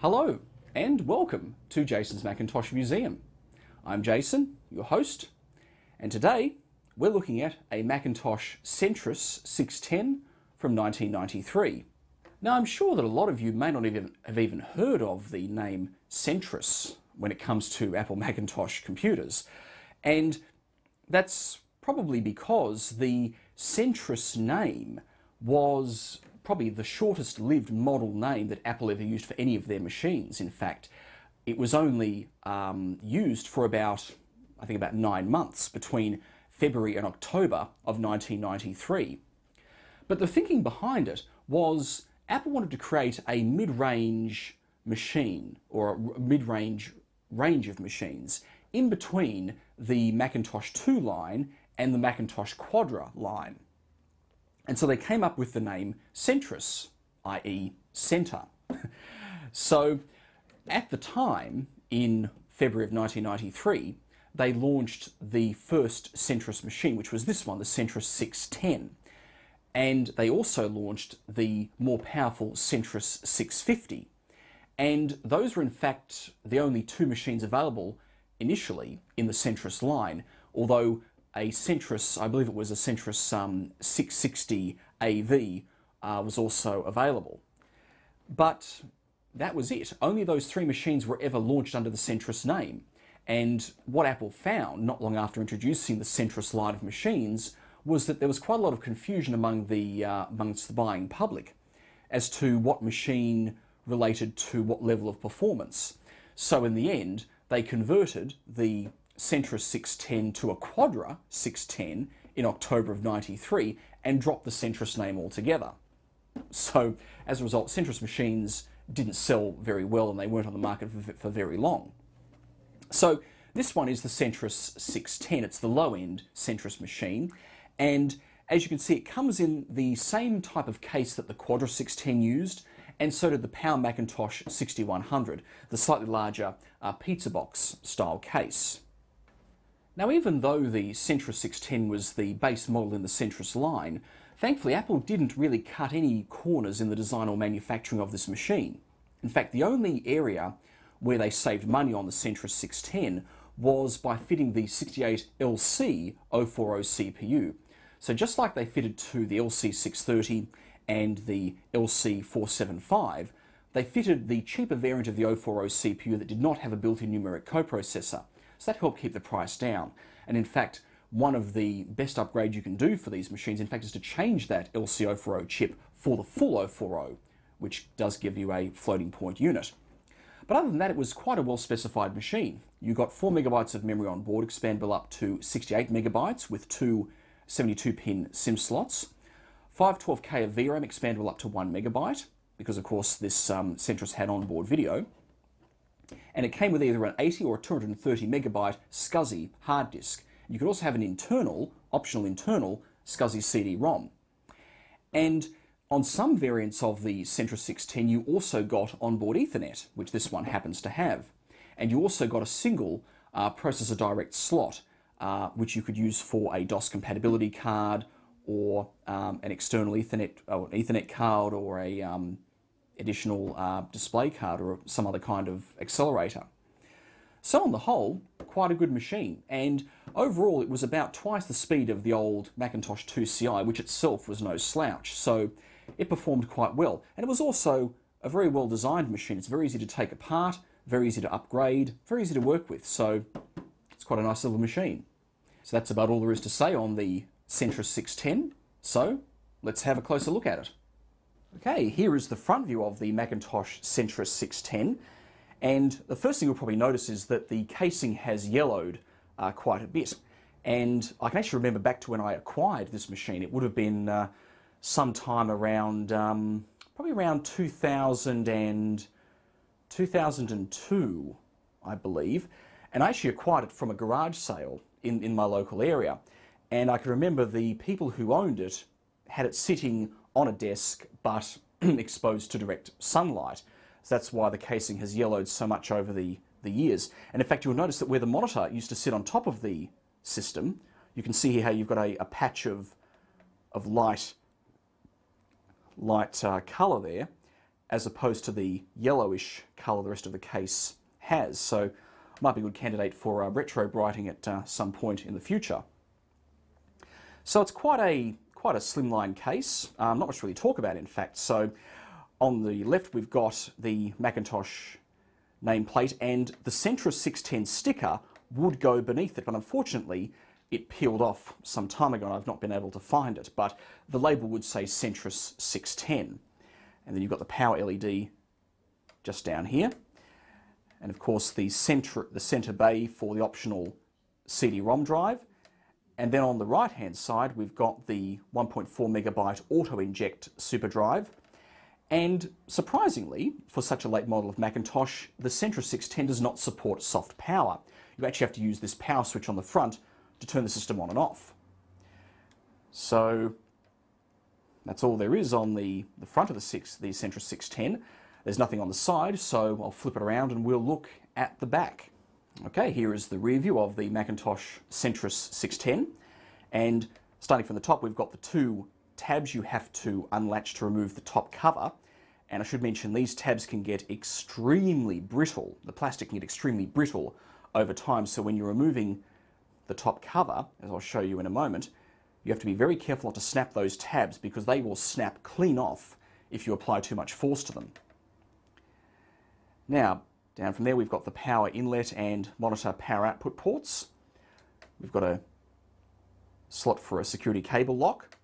Hello and welcome to Jason's Macintosh Museum. I'm Jason, your host, and today we're looking at a Macintosh Centris 610 from 1993. Now I'm sure that a lot of you may not have even heard of the name Centris when it comes to Apple Macintosh computers, and that's probably because the Centris name was probably the shortest lived model name that Apple ever used for any of their machines. In fact, it was only used for about 9 months between February and October of 1993. But the thinking behind it was Apple wanted to create a mid-range machine, or a mid-range range of machines, in between the Macintosh 2 line and the Macintosh Quadra line. And so they came up with the name Centris, i.e. Centre. So at the time, in February of 1993, they launched the first Centris machine, which was this one, the Centris 610. And they also launched the more powerful Centris 650. And those were in fact the only two machines available initially in the Centris line, although a Centris, I believe it was a Centris 660 AV, was also available. But that was it. Only those three machines were ever launched under the Centris name. And what Apple found, not long after introducing the Centris line of machines, was that there was quite a lot of confusion amongst the buying public as to what machine related to what level of performance. So in the end, they converted the Centris 610 to a Quadra 610 in October of 93 and dropped the Centris name altogether. So as a result, Centris machines didn't sell very well and they weren't on the market for very long. So this one is the Centris 610. It's the low-end Centris machine, and as you can see, it comes in the same type of case that the Quadra 610 used, and so did the Power Macintosh 6100, the slightly larger pizza box style case. Now, even though the Centris 610 was the base model in the Centris line, thankfully Apple didn't really cut any corners in the design or manufacturing of this machine. In fact, the only area where they saved money on the Centris 610 was by fitting the 68LC 040 CPU. So just like they fitted to the LC 630 and the LC 475, they fitted the cheaper variant of the 040 CPU that did not have a built-in numeric coprocessor. So that helped keep the price down. And in fact, one of the best upgrades you can do for these machines, in fact, is to change that LC040 chip for the full 040, which does give you a floating point unit. But other than that, it was quite a well-specified machine. You got 4 megabytes of memory on board, expandable up to 68 megabytes with two 72-pin SIM slots, 512K of VRAM, expandable up to 1 megabyte, because of course this Centris had onboard video. And it came with either an 80 or a 230 megabyte SCSI hard disk. You could also have an optional internal SCSI CD-ROM. And on some variants of the Centris 610, you also got onboard Ethernet, which this one happens to have. And you also got a single processor direct slot, which you could use for a DOS compatibility card, or an external Ethernet, or an Ethernet card, or a additional display card, or some other kind of accelerator. So on the whole, quite a good machine, and overall it was about twice the speed of the old Macintosh 2 CI, which itself was no slouch, so it performed quite well. And it was also a very well designed machine. It's very easy to take apart, very easy to upgrade, very easy to work with, so it's quite a nice little machine. So that's about all there is to say on the Centris 610, so let's have a closer look at it. Okay, here is the front view of the Macintosh Centris 610, and the first thing you'll probably notice is that the casing has yellowed quite a bit. And I can actually remember back to when I acquired this machine. It would have been sometime around, probably around 2002, I believe. And I actually acquired it from a garage sale in my local area. And I can remember the people who owned it had it sitting on a desk, but exposed to direct sunlight. So that's why the casing has yellowed so much over the years. And in fact, you'll notice that where the monitor used to sit on top of the system, you can see here how you've got a patch of light colour there. as opposed to the yellowish colour the rest of the case has. So might be a good candidate for retro brighting at some point in the future. So it's quite a slimline case, not much to really talk about in fact. So on the left we've got the Macintosh nameplate, and the Centrist 610 sticker would go beneath it, but unfortunately it peeled off some time ago and I've not been able to find it, but the label would say Centrist 610. And then you've got the power LED just down here, and of course the center bay for the optional CD-ROM drive. And then on the right hand side we've got the 1.4 megabyte auto-inject SuperDrive. And surprisingly, for such a late model of Macintosh, the Centrist 610 does not support soft power. You actually have to use this power switch on the front to turn the system on and off. So that's all there is on the front of the Centrist 610. There's nothing on the side, so I'll flip it around and we'll look at the back. Okay, here is the rear view of the Macintosh Centrist 610, and starting from the top we've got the two tabs you have to unlatch to remove the top cover. And I should mention these tabs can get extremely brittle. The plastic can get extremely brittle over time, so when you're removing the top cover, as I'll show you in a moment, you have to be very careful not to snap those tabs because they will snap clean off if you apply too much force to them. Now, down from there we've got the power inlet and monitor power output ports. We've got a slot for a security cable lock,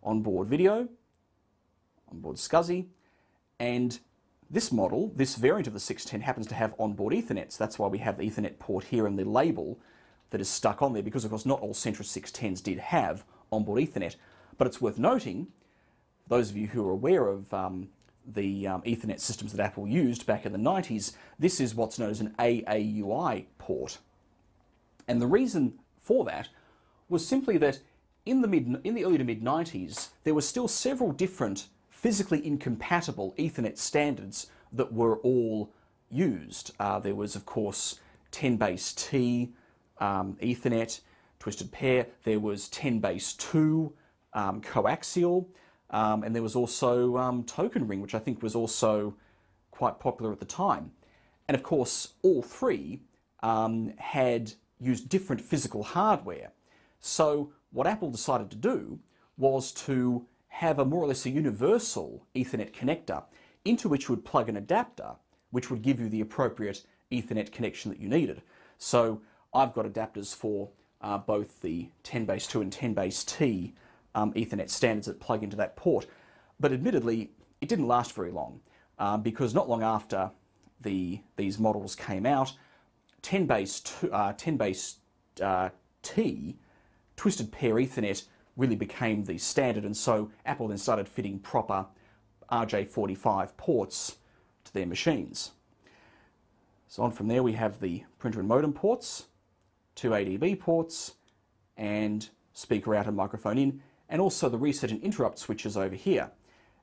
onboard video, onboard SCSI, and this model, this variant of the 610 happens to have onboard Ethernet, so that's why we have the Ethernet port here and the label that is stuck on there, because of course not all Centrist 610s did have onboard Ethernet. But it's worth noting, those of you who are aware of the Ethernet systems that Apple used back in the 90s, this is what's known as an AAUI port. And the reason for that was simply that in the early to mid-90s, there were still several different physically incompatible Ethernet standards that were all used. There was, of course, 10 base T Ethernet, twisted pair. There was 10 base 2 coaxial, and there was also token ring, which I think was also quite popular at the time. And of course, all three had used different physical hardware. So what Apple decided to do was to have a more or less a universal Ethernet connector into which you would plug an adapter, which would give you the appropriate Ethernet connection that you needed. So I've got adapters for both the 10 base 2 and 10 base T Ethernet standards that plug into that port. But admittedly, it didn't last very long because not long after these models came out, 10 base T twisted pair Ethernet really became the standard, and so Apple then started fitting proper RJ45 ports to their machines. So on from there we have the printer and modem ports, two ADB ports, and speaker out and microphone in, and also the reset and interrupt switches over here.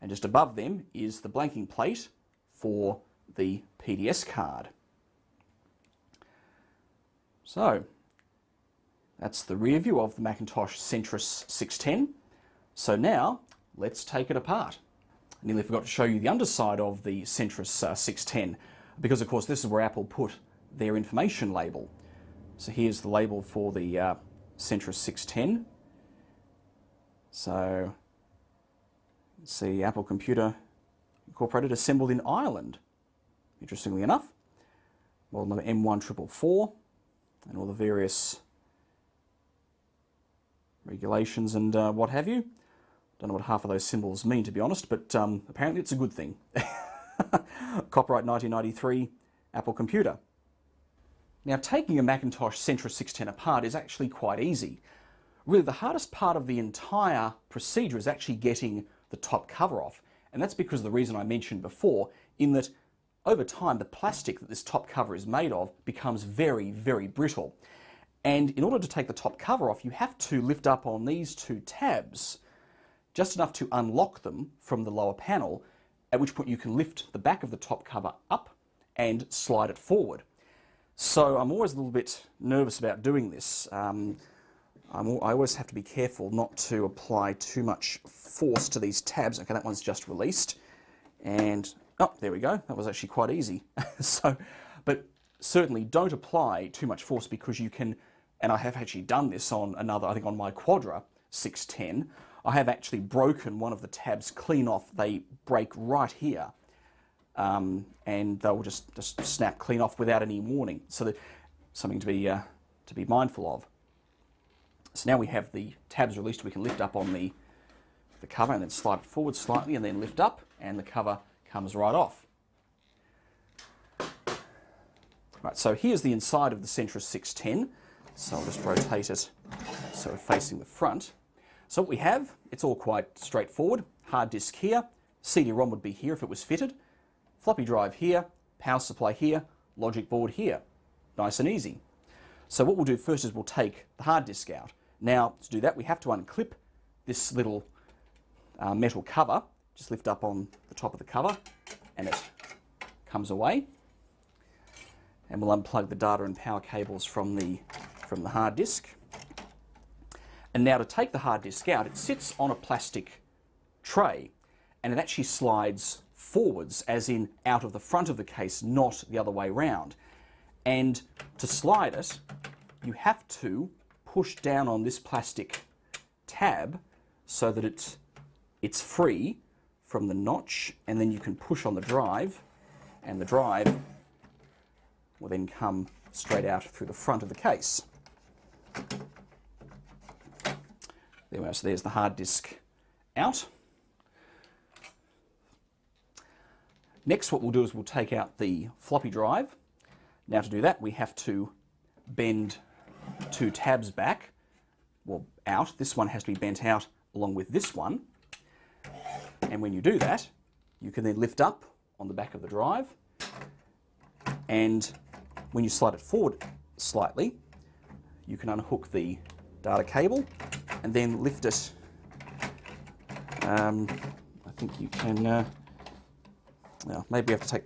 And just above them is the blanking plate for the PDS card. So that's the rear view of the Macintosh Centris 610. So now let's take it apart. I nearly forgot to show you the underside of the Centris 610 because of course this is where Apple put their information label. So here's the label for the Centris 610. So let's see, Apple Computer Incorporated, assembled in Ireland. Interestingly enough, model number M1444, and all the various regulations and what have you. Don't know what half of those symbols mean, to be honest, but apparently it's a good thing. Copyright 1993, Apple Computer. Now, taking a Macintosh Centris 610 apart is actually quite easy. Really, the hardest part of the entire procedure is actually getting the top cover off, and that's because of the reason I mentioned before, in that over time the plastic that this top cover is made of becomes very, very brittle. And in order to take the top cover off, you have to lift up on these two tabs, just enough to unlock them from the lower panel, at which point you can lift the back of the top cover up and slide it forward. So I'm always a little bit nervous about doing this. I always have to be careful not to apply too much force to these tabs. Okay, that one's just released. And, oh, there we go. That was actually quite easy. But certainly don't apply too much force, because you can, and I have actually done this on another, I think on my Quadra 610, I have actually broken one of the tabs clean off. They break right here, and they'll just snap clean off without any warning. So that's something to be mindful of. So now we have the tabs released, we can lift up on the cover and then slide it forward slightly and then lift up, and the cover comes right off. Right, so here's the inside of the Centrist 610. So I'll just rotate it so we're facing the front. So what we have, it's all quite straightforward. Hard disk here, CD-ROM would be here if it was fitted, floppy drive here, power supply here, logic board here. Nice and easy. So what we'll do first is we'll take the hard disk out. Now, to do that, we have to unclip this little metal cover. Just lift up on the top of the cover and it comes away. And we'll unplug the data and power cables from the hard disk. And now to take the hard disk out, it sits on a plastic tray and it actually slides forwards, as in out of the front of the case, not the other way round. And to slide it, you have to push down on this plastic tab so that it's free from the notch, and then you can push on the drive, and the drive will then come straight out through the front of the case. There we are, so there's the hard disk out. Next, what we'll do is we'll take out the floppy drive. Now to do that, we have to bend two tabs back, well, out. This one has to be bent out along with this one. And when you do that, you can then lift up on the back of the drive, and when you slide it forward slightly, you can unhook the data cable and then lift it. I think you can, well, maybe we have to take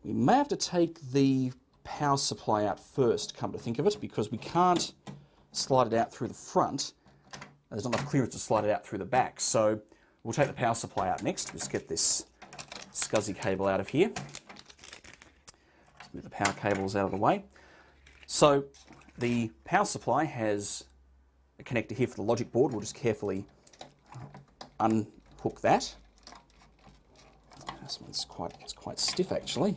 we may have to take the power supply out first, come to think of it, because we can't slide it out through the front. There's not enough clearance to slide it out through the back. So we'll take the power supply out next. Just get this SCSI cable out of here. Just move the power cables out of the way. So the power supply has a connector here for the logic board. We'll just carefully unhook that. This one's quite stiff actually.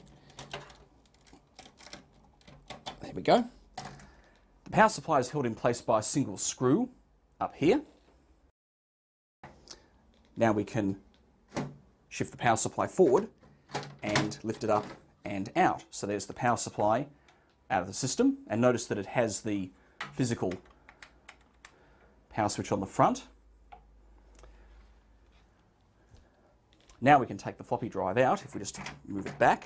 There we go. The power supply is held in place by a single screw up here. Now we can shift the power supply forward and lift it up and out. So there's the power supply out of the system, and notice that it has the physical power switch on the front. Now we can take the floppy drive out if we just move it back.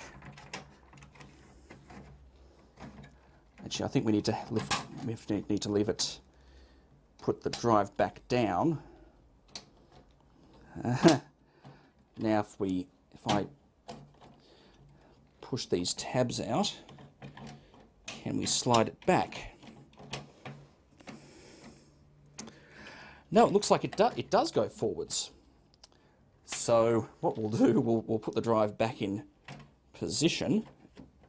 Actually, I think we need to leave it, put the drive back down. Now if I push these tabs out, can we slide it back? No, it looks like it does go forwards. So what we'll do, we'll put the drive back in position,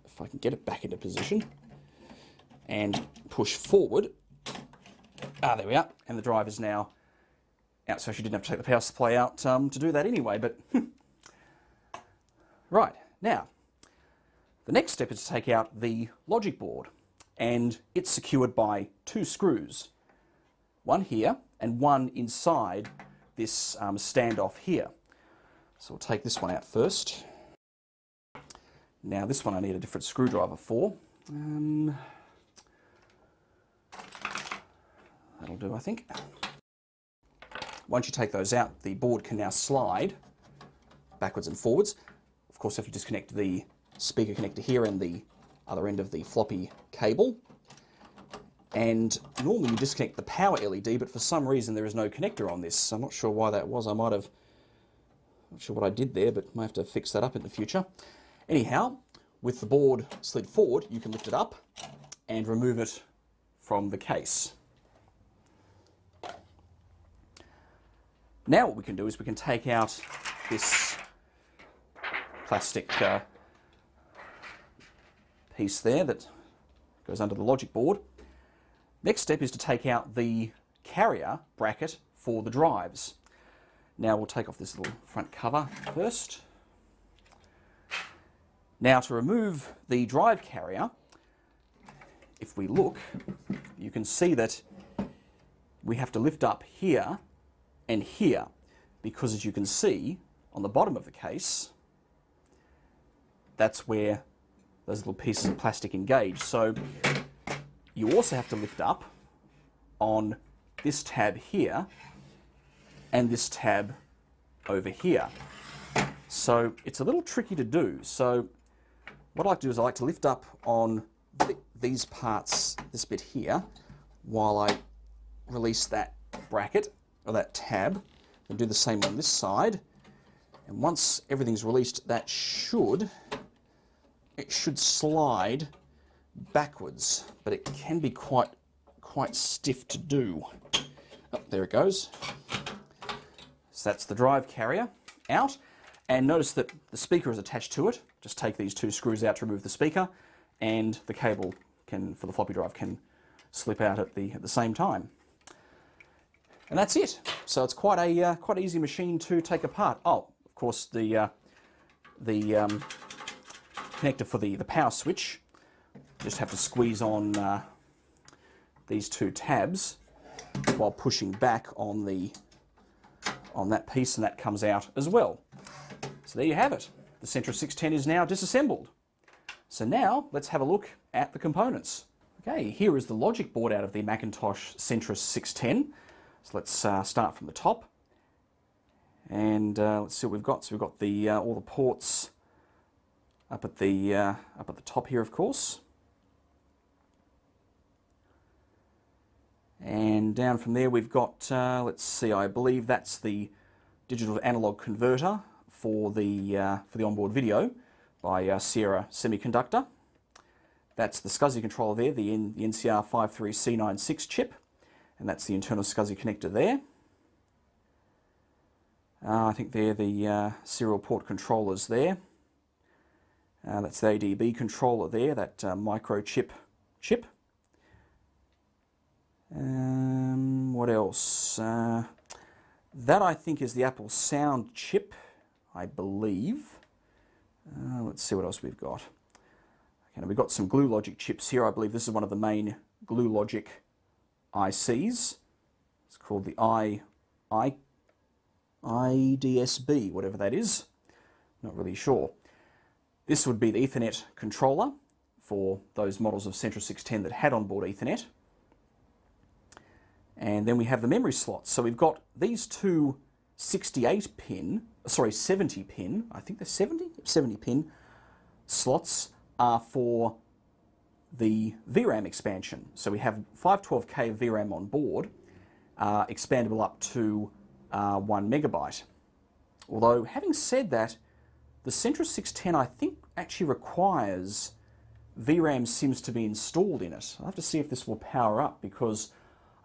if I can get it back into position, and push forward. Ah, there we are, and the drive is now out. So she didn't have to take the power supply out to do that anyway, but right, now the next step is to take out the logic board, and it's secured by two screws, one here and one inside this standoff here. So we'll take this one out first. Now this one I need a different screwdriver for. That'll do, I think. Once you take those out, the board can now slide backwards and forwards. Of course, if you disconnect the speaker connector here and the other end of the floppy cable, and normally you disconnect the power LED, but for some reason there is no connector on this. I'm not sure why that was. Not sure what I did there, but might have to fix that up in the future. Anyhow, with the board slid forward, you can lift it up and remove it from the case. Now what we can do is we can take out this plastic piece there that goes under the logic board. Next step is to take out the carrier bracket for the drives. Now we'll take off this little front cover first. Now to remove the drive carrier, if we look, you can see that we have to lift up here and here, because as you can see on the bottom of the case, that's where those little pieces of plastic engage. So you also have to lift up on this tab here and this tab over here. So it's a little tricky to do. So what I like to do is I like to lift up on these parts, this bit here, while I release that bracket or that tab, and do the same on this side. And once everything's released, it should slide backwards, but it can be quite stiff to do. Oh, there it goes. So that's the drive carrier out. And notice that the speaker is attached to it. Just take these two screws out to remove the speaker, and the cable for the floppy drive can slip out at the same time. And that's it. So it's quite an easy machine to take apart. Oh, of course, the connector for the power switch. Just have to squeeze on these two tabs while pushing back on that piece, and that comes out as well. So there you have it. The Centrist 610 is now disassembled. So now let's have a look at the components. Okay, here is the logic board out of the Macintosh Centris 610. So let's start from the top, and let's see what we've got. So we've got the all the ports up at the top here, of course, and down from there we've got let's see, I believe that's the digital to analog converter for the onboard video by Sierra Semiconductor. That's the SCSI controller there, the NCR53C96 chip. And that's the internal SCSI connector there. I think they're the serial port controllers there. That's the ADB controller there, that microchip chip. What else? That I think is the Apple Sound chip, I believe. Let's see what else we've got. Okay, we've got some glue logic chips here. I believe this is one of the main glue logic ICs. It's called the IDSB, whatever that is. Not really sure. This would be the Ethernet controller for those models of Centrist 610 that had onboard Ethernet. And then we have the memory slots. So we've got these two 70 pin, I think they're 70 pin slots are for the VRAM expansion. So we have 512K of VRAM on board, expandable up to 1 megabyte. Although, having said that, the Centrist 610 I think actually requires VRAM sims to be installed in it. I'll have to see if this will power up, because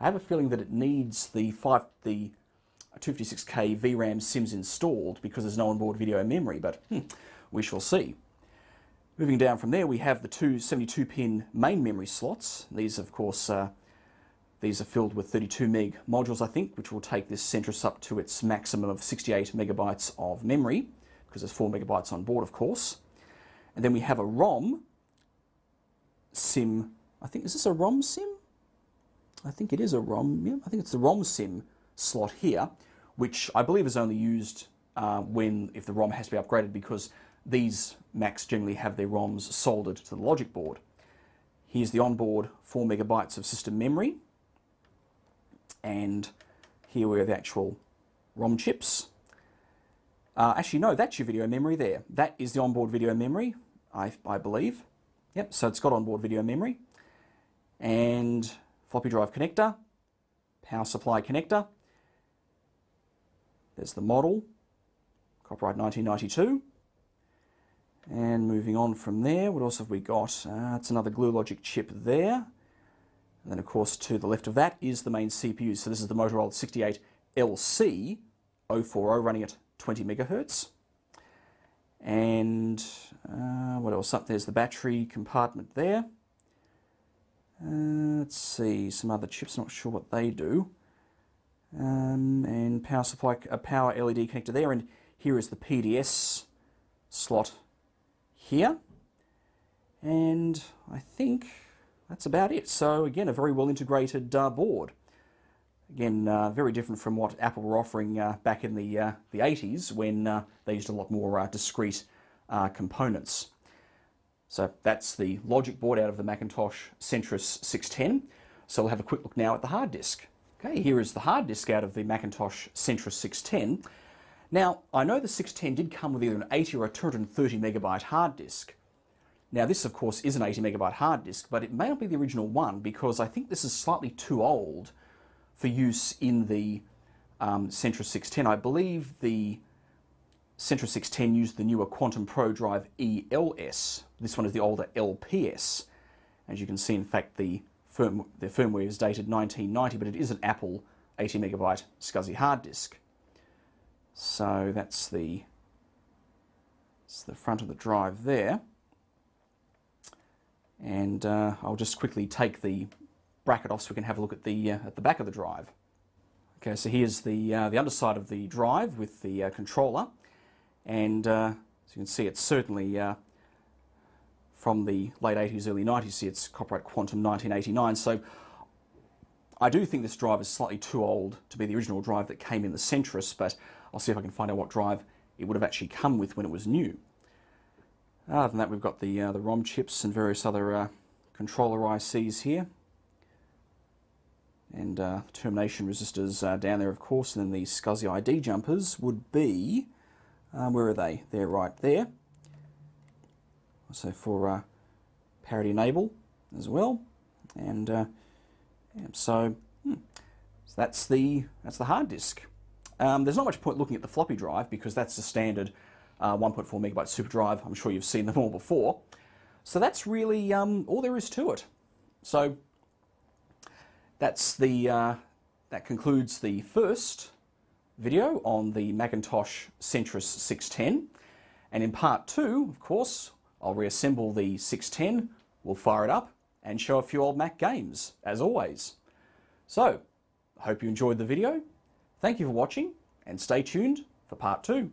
I have a feeling that it needs the 256K VRAM sims installed, because there's no onboard video memory, but we shall see. Moving down from there, we have the two 72-pin main memory slots. These, of course, these are filled with 32 meg modules, I think, which will take this Centrist up to its maximum of 68 megabytes of memory, because there's 4 megabytes on board, of course. And then we have a ROM sim. I think, is this a ROM sim? I think it is a ROM. Yeah, I think it's the ROM sim slot here, which I believe is only used if the ROM has to be upgraded, because these Macs generally have their ROMs soldered to the logic board. Here's the onboard 4 megabytes of system memory, and here we have the actual ROM chips. Actually, no, that's your video memory there. That is the onboard video memory, I believe. Yep, so it's got onboard video memory, and floppy drive connector, power supply connector. There's the model, copyright 1992. And moving on from there, what else have we got? It's another glue logic chip there. And then, of course, to the left of that is the main CPU. So this is the Motorola 68LC 040 running at 20 megahertz. And what else up there's the battery compartment there. Let's see, some other chips, not sure what they do. And power supply, a power LED connector there, and here is the PDS slot here. And I think that's about it. So again, a very well integrated board. Again, very different from what Apple were offering back in the 80s when they used a lot more discrete components. So that's the logic board out of the Macintosh Centris 610. So we'll have a quick look now at the hard disk. Okay, here is the hard disk out of the Macintosh Centris 610. Now, I know the 610 did come with either an 80 or a 230 megabyte hard disk. Now this, of course, is an 80 megabyte hard disk, but it may not be the original one because I think this is slightly too old for use in the Centris 610. I believe the Centris 610 used the newer Quantum Pro Drive ELS. This one is the older LPS. As you can see, in fact, the firmware is dated 1990, but it is an Apple 80 megabyte SCSI hard disk. So that's the front of the drive there. And I'll just quickly take the bracket off so we can have a look at the back of the drive. Okay, so here's the underside of the drive with the controller, and as you can see, it's certainly from the late 80s, early 90s. See, it's copyright Quantum 1989. So I do think this drive is slightly too old to be the original drive that came in the Centris, but I'll see if I can find out what drive it would have actually come with when it was new. Other than that, we've got the ROM chips and various other controller ICs here. And termination resistors down there, of course, and then the SCSI ID jumpers would be, where are they? They're right there. So for parity enable as well. And yeah, so that's the hard disk. There's not much point looking at the floppy drive because that's the standard 1.4 megabyte SuperDrive. I'm sure you've seen them all before. So that's really all there is to it. So that's that concludes the first video on the Macintosh Centris 610. And in part 2, of course, I'll reassemble the 610, we'll fire it up, and show a few old Mac games, as always. So, I hope you enjoyed the video. Thank you for watching, and stay tuned for part 2.